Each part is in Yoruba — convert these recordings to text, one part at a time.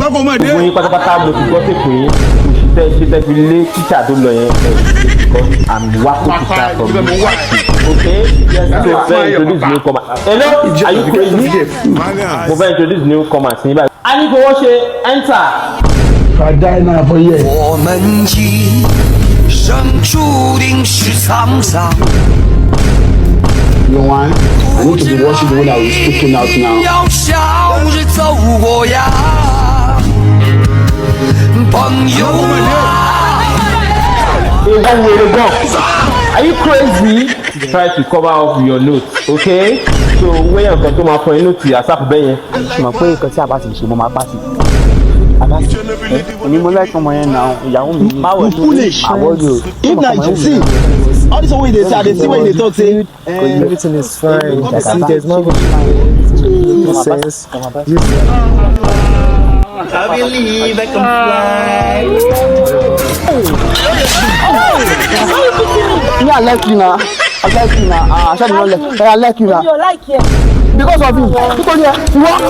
Gbogbo yín pátápátá mo ti gbọ́ pé ṣe fi lé tíṣà tó lọ yẹn because I'm wako tíṣà from the okay so fẹ́ introduce newcomer hello are you crazy mo fẹ́ introduce newcomer sí báyìí. a ní kò wọ́n ṣe enter. 我们一生注定是沧桑。 You want? I need to be watching the one that is speaking out now. 要笑着走过呀，朋友啊。 Hey, one way to go. Are you crazy? Try to cover up your notes, okay? So when you're going to my point, notes you are bẹ́yẹn. Mo pé nǹkan tí a bá ti ṣe mo máa bá sí. Èmi mo like ọmọ yẹn náà ìyàwó mi. You foolish. If na you see, all this way they say, they see when they talk say. Everything is fine. See, there's no sense. I believe I can fly. Me, I like you now. I like you now. I like you now. You like it? Because of you. Because you want.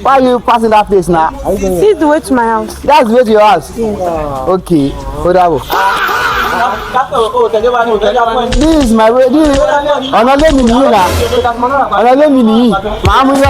Why are you passing that place now? This is the way to my house. That's the way to your house? Okay. Hold on. This is my way. Another minute now. Another minute. Mama, you